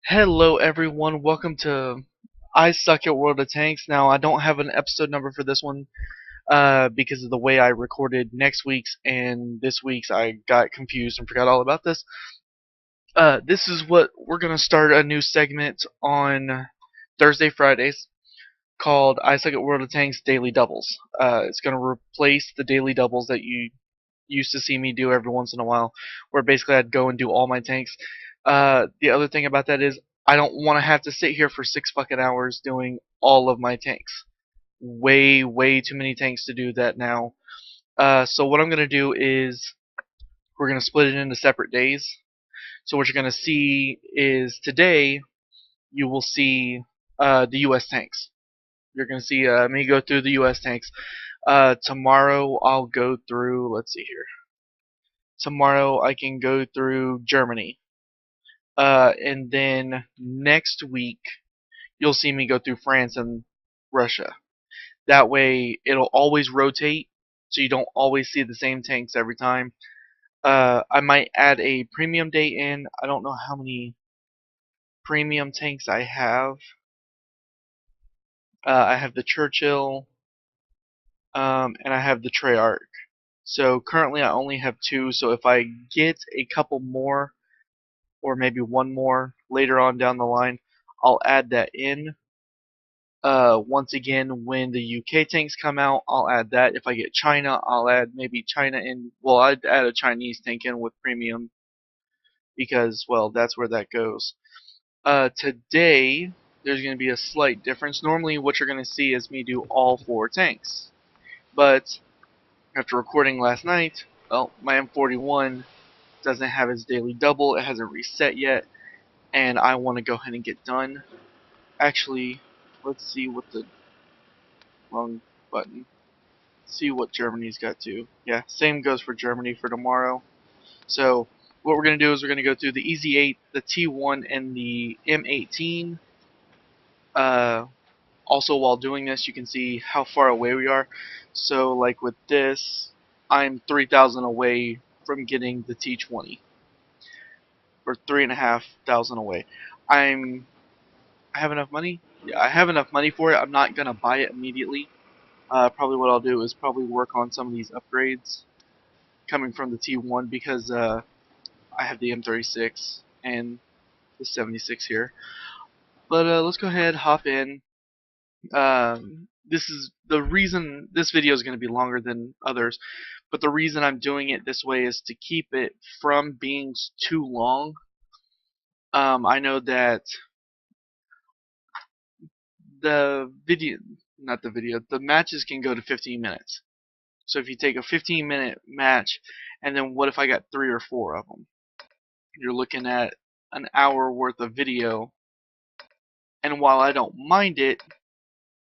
Hello everyone, welcome to I Suck at World of Tanks. Now I don't have an episode number for this one because of the way I recorded next week's and this week's. I got confused and forgot all about this. This is what we're going to start a new segment on Thursday, Fridays called I Suck at World of Tanks Daily Doubles. It's going to replace the daily doubles that you used to see me do every once in a while, where basically I'd go and do all my tanks. The other thing about that is I don't want to have to sit here for 6 fucking hours doing all of my tanks. Way too many tanks to do that now. So what I'm gonna do is we're gonna split it into separate days. So what you're gonna see is today you will see the U.S. tanks. You're gonna see me go through the U.S. tanks. Tomorrow I'll go through. Let's see here. Tomorrow I can go through Germany. And then next week you'll see me go through France and Russia. That way it'll always rotate, so you don't always see the same tanks every time. I might add a premium date in. I don't know how many premium tanks I have. I have the Churchill, and I have the Treyarch. So currently I only have two, so if I get a couple more, or maybe one more later on down the line, I'll add that in. Once again, when the UK tanks come out, I'll add that. If I get China, I'll add maybe China in. Well, I'd add a Chinese tank in with premium because, well, that's where that goes. Today, there's going to be a slight difference. Normally, what you're going to see is me do all 4 tanks. But after recording last night, well, my M41 doesn't have its daily double. It hasn't reset yet, and I want to go ahead and get done. Actually, let's see what the wrong button. See what Germany's got to. Yeah, same goes for Germany for tomorrow. So what we're going to do is we're going to go through the Easy 8, the T1, and the M18. Also, while doing this, you can see how far away we are. So, like with this, I'm 3,000 away from getting the T20, or 3,500 away. I have enough money. Yeah, I have enough money for it. I'm not gonna buy it immediately. Probably what I'll do is probably work on some of these upgrades coming from the T1 because I have the M36 and the 76 here. But let's go ahead, hop in. This is the reason this video is going to be longer than others, but the reason I'm doing it this way is to keep it from being too long. I know that the video, not the video, the matches can go to 15 minutes. So if you take a 15-minute match, and then what if I got 3 or 4 of them? You're looking at an hour worth of video, and while I don't mind it,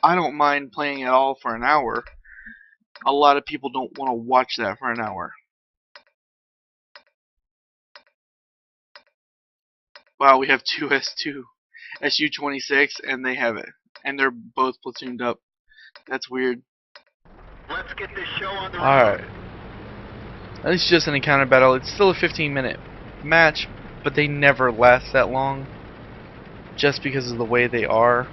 I don't mind playing it all for an hour. A lot of people don't want to watch that for an hour. Wow, we have two S2 SU-26 and they have it, and they're both platooned up. That's weird. Let's get this show on the road. Alright. At least just an encounter battle. It's still a 15-minute match, but they never last that long just because of the way they are.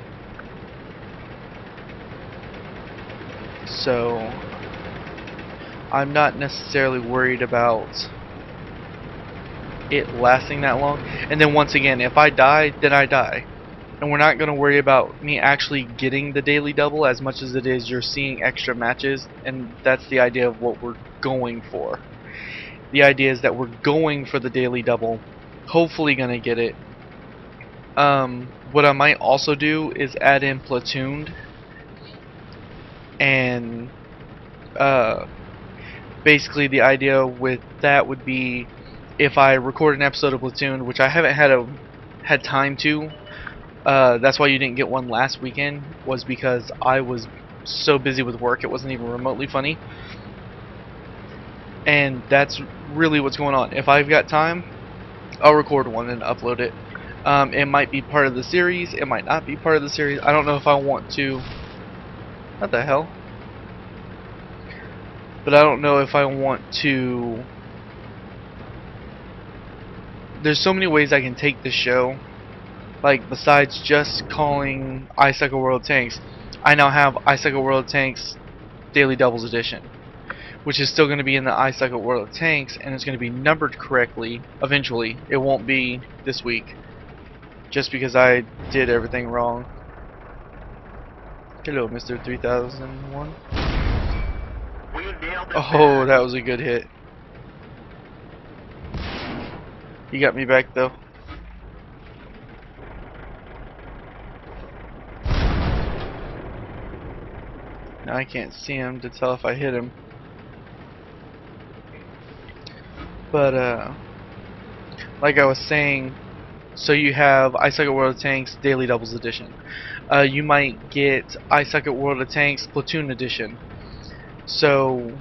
So I'm not necessarily worried about it lasting that long. And then once again, if I die, then I die. And we're not going to worry about me actually getting the daily double as much as it is you're seeing extra matches, and that's the idea of what we're going for. The idea is that we're going for the daily double, hopefully going to get it. What I might also do is add in platooned, and basically the idea with that would be if I record an episode of Platoon, which I haven't had time to. That's why you didn't get one last weekend, was because I was so busy with work it wasn't even remotely funny. And that's really what's going on. If I've got time, I'll record one and upload it. It might be part of the series, it might not be part of the series. I don't know if I want to. What the hell? But I don't know if I want to. There's so many ways I can take this show. Like, besides just calling I Suck at World of Tanks, I now have I Suck at World of Tanks Daily Doubles Edition, which is still going to be in the I Suck at World of Tanks, and it's going to be numbered correctly eventually. It won't be this week, just because I did everything wrong. Hello, Mr. 3001. We nailed it. Oh, that was a good hit. He got me back, though. Now I can't see him to tell if I hit him. But, like I was saying, so you have I Suck at World of Tanks Daily Doubles Edition. You might get I Suck at World of Tanks Platoon Edition. So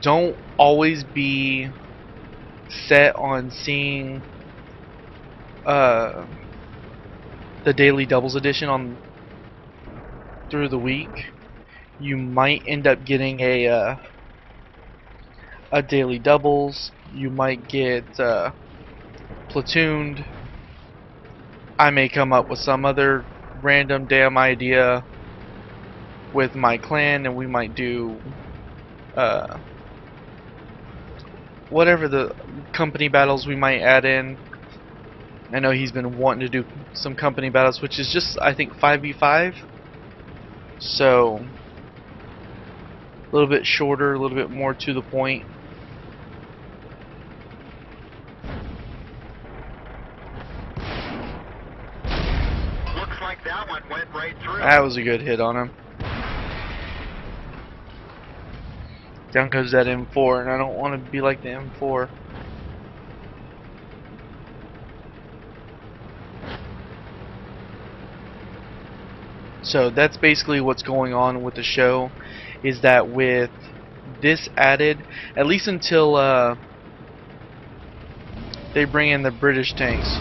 don't always be set on seeing the Daily Doubles Edition on through the week. You might end up getting a Daily Doubles. You might get platooned. I may come up with some other random damn idea with my clan, and we might do whatever the company battles we might add in. I know he's been wanting to do some company battles, which is just, I think, 5v5. So a little bit shorter, a little bit more to the point. Looks like that one went right through. That was a good hit on him. Down goes that M4, and I don't want to be like the M4. So that's basically what's going on with the show, is that with this added, at least until they bring in the British tanks.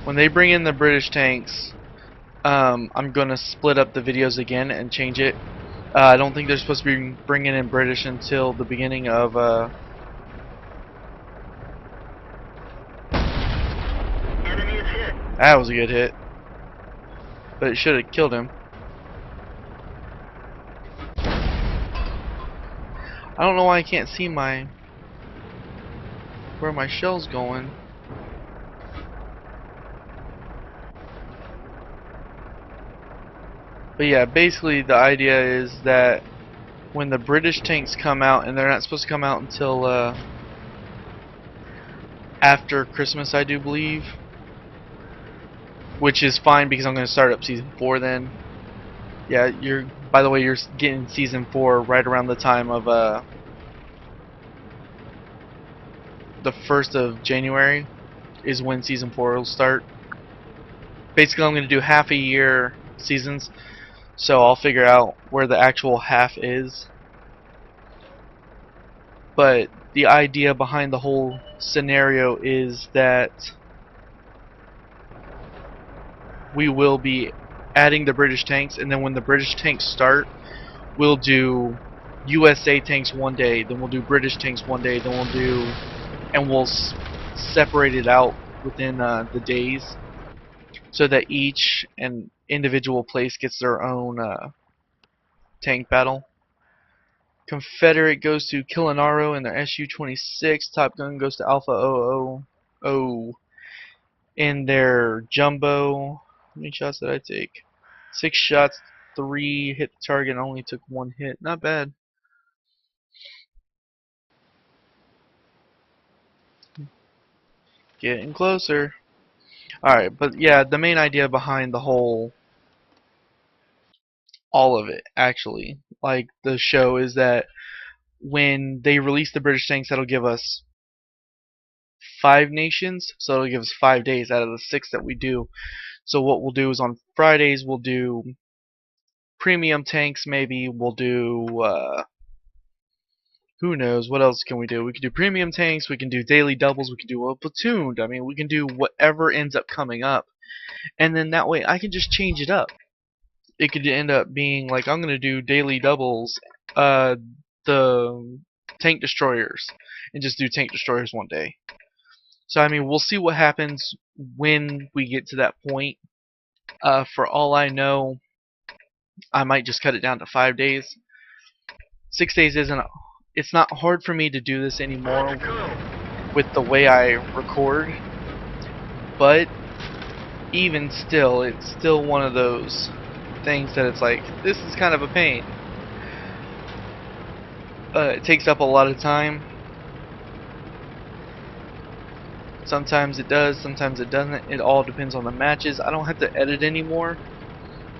When they bring in the British tanks, I'm gonna split up the videos again and change it. I don't think they're supposed to be bringing in British until the beginning of Enemy is hit. that was a good hit, but it should have killed him. I don't know why I can't see where my shell's going. But yeah, basically the idea is that when the British tanks come out, and they're not supposed to come out until after Christmas, I do believe, which is fine because I'm going to start up season 4 then. Yeah, by the way, you're getting season 4 right around the time of the 1st of January is when season 4 will start. Basically, I'm going to do half a year seasons, so I'll figure out where the actual half is. But the idea behind the whole scenario is that we will be adding the British tanks, and then when the British tanks start, we'll do USA tanks one day, then we'll do British tanks one day, then we'll do, and we'll separate it out within the days, so that each and individual place gets their own tank battle. Confederate goes to Kilinaro in their SU-26. Top Gun goes to Alpha 000 in their Jumbo. How many shots did I take? 6 shots, 3 hit the target, and only took 1 hit. Not bad. Getting closer. Alright, but yeah, the main idea behind the whole, all of it, actually, like the show, is that when they release the British tanks, that'll give us 5 nations, so it'll give us 5 days out of the 6 that we do. So what we'll do is on Fridays we'll do premium tanks, maybe we'll do who knows, what else can we do? We can do premium tanks, we can do daily doubles, we can do a platoon. I mean, we can do whatever ends up coming up, and then that way I can just change it up. It could end up being like, I'm gonna do daily doubles the tank destroyers, and just do tank destroyers one day. So I mean, we'll see what happens when we get to that point. For all I know, I might just cut it down to 5 days. 6 days isn't. It's not hard for me to do this anymore with the way I record, but even still, it's still one of those things that it's like, this is kind of a pain. It takes up a lot of time. Sometimes it does, sometimes it doesn't. It all depends on the matches. I don't have to edit anymore.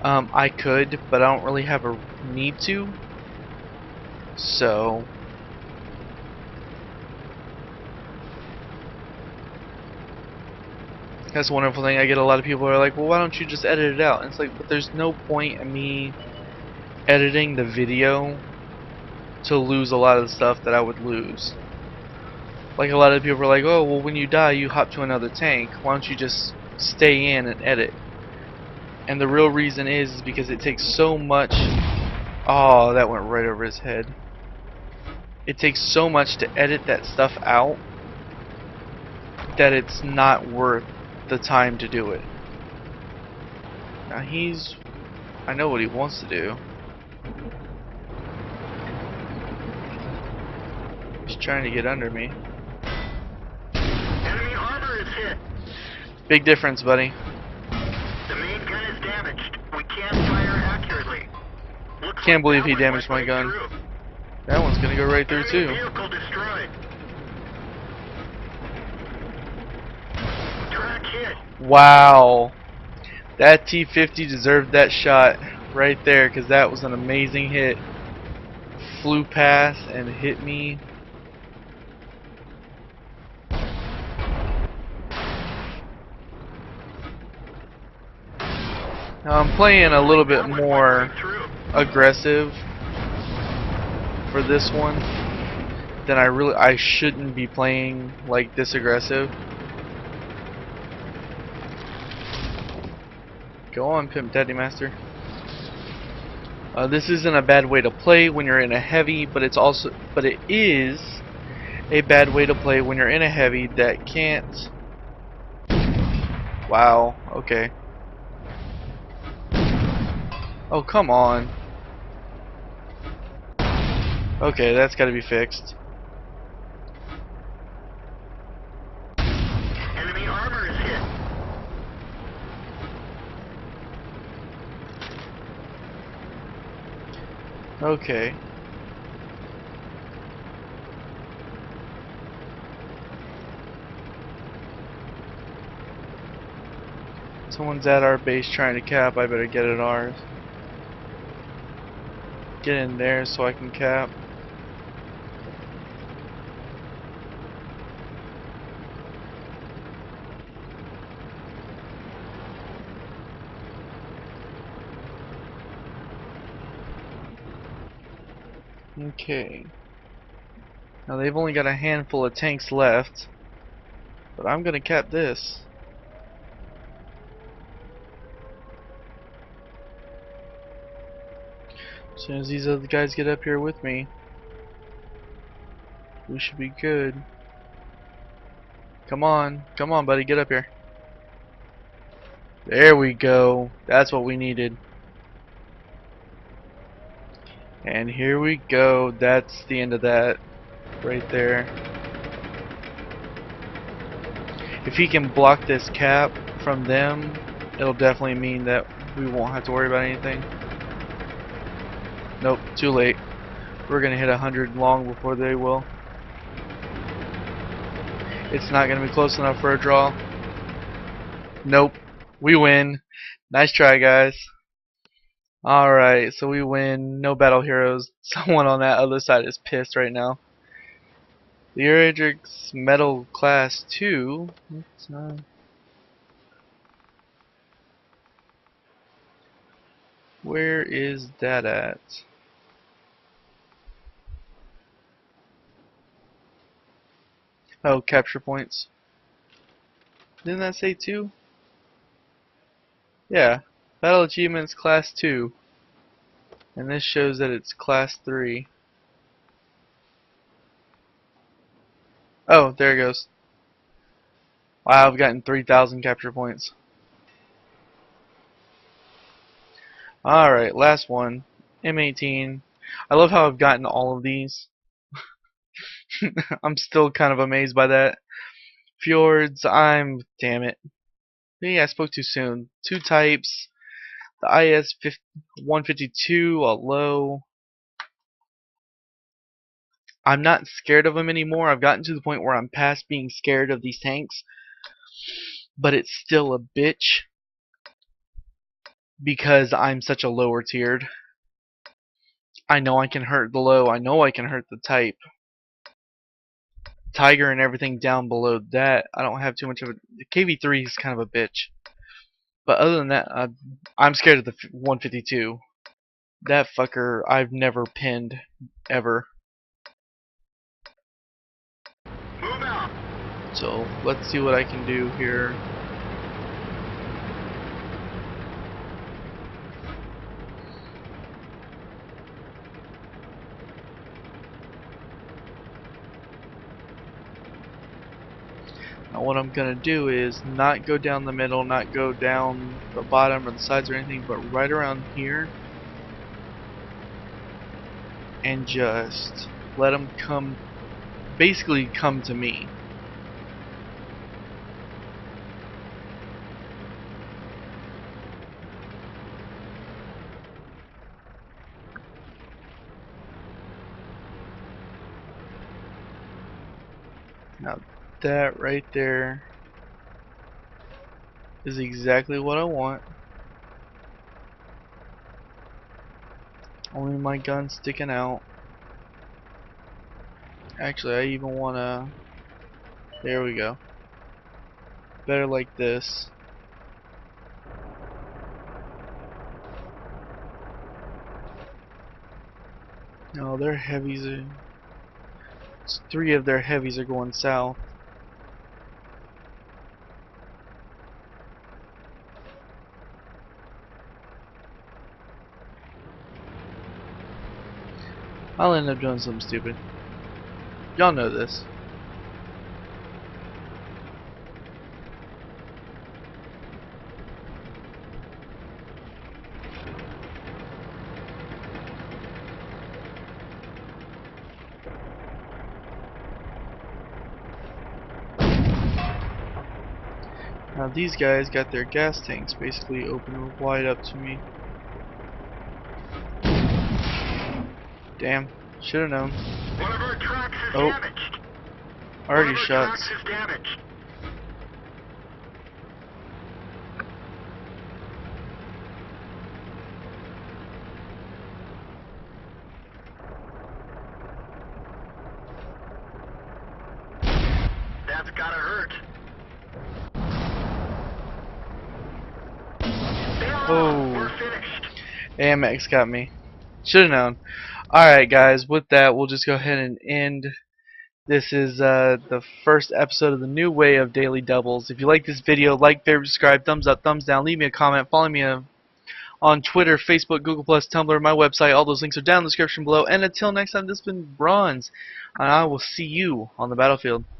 I could, but I don't really have a need to. So that's one wonderful thing. I get a lot of people who are like, well, why don't you just edit it out? And it's like, but there's no point in me editing the video to lose a lot of the stuff that I would lose. Like, a lot of people are like, oh, well, when you die, you hop to another tank. Why don't you just stay in and edit? And the real reason is because it takes so much. Oh, that went right over his head. It takes so much to edit that stuff out that it's not worth the time to do it. Now I know what he wants to do. He's trying to get under me. Enemy armor is hit. Big difference, buddy. The main gun is damaged. We can't fire accurately. Looks Can't like believe that he one damaged went my right gun. through. That one's gonna go right through Enemy too. vehicle destroyed. Track hit. Wow. That T-50 deserved that shot right there, because that was an amazing hit. Flew past and hit me. Now I'm playing a little bit more aggressive for this one than I shouldn't be playing like this aggressive. Go on, Pimp Daddy Master. This isn't a bad way to play when you're in a heavy, but it is a bad way to play when you're in a heavy that can't. Wow. Okay. Oh, come on. Okay, that's got to be fixed. Enemy armor is hit. Okay. Someone's at our base trying to cap. I better get at ours. Get in there so I can cap. Okay. Now they've only got a handful of tanks left, but I'm gonna cap this. As soon as these other guys get up here with me, we should be good. Come on, buddy, get up here. There we go. That's what we needed. And here we go. That's the end of that right there. If he can block this cap from them, it'll definitely mean that we won't have to worry about anything. Nope, too late. We're gonna hit 100 long before they will. It's not gonna be close enough for a draw. Nope. We win. Nice try, guys. Alright, so we win. No battle heroes. Someone on that other side is pissed right now. The Eurodrix Metal Class 2. Where is that at? Oh, capture points. Didn't that say 2? Yeah. Battle Achievements Class 2. And this shows that it's Class 3. Oh, there it goes. Wow, I've gotten 3,000 capture points. Alright, last one. M18. I love how I've gotten all of these. I'm still kind of amazed by that. Fjords, damn it. Maybe I spoke too soon. Two types. The IS 152, a low. I'm not scared of them anymore. I've gotten to the point where I'm past being scared of these tanks. But it's still a bitch because I'm such a lower tiered. I know I can hurt the low. I know I can hurt the type. Tiger and everything down below that, I don't have too much of a. The KV3 is kind of a bitch. But other than that, I'm scared of the 152. That fucker I've never pinned ever. Move out. So let's see what I can do here. Now what I'm gonna do is not go down the middle, not go down the bottom or the sides or anything, but right around here and just let them come, basically come to me. Now that right there is exactly what I want. Only my gun sticking out. Actually, I even wanna. There we go. Better like this. No, their heavies are. Three of their heavies are going south. I'll end up doing something stupid. Y'all know this. Now these guys got their gas tanks basically open wide up to me. Damn, should have known. One of our trucks is Oh, damaged. already One of our shots. trucks is damaged. That's gotta hurt. Oh, We're finished. AMX got me. Should have known. Alright guys, with that we'll just go ahead and end. This is the first episode of the new way of daily doubles. If you like this video, like, favorite, subscribe, thumbs up, thumbs down, leave me a comment, follow me on Twitter, Facebook, Google+, Tumblr, my website. All those links are down in the description below. And until next time, this has been Bronze, and I will see you on the battlefield.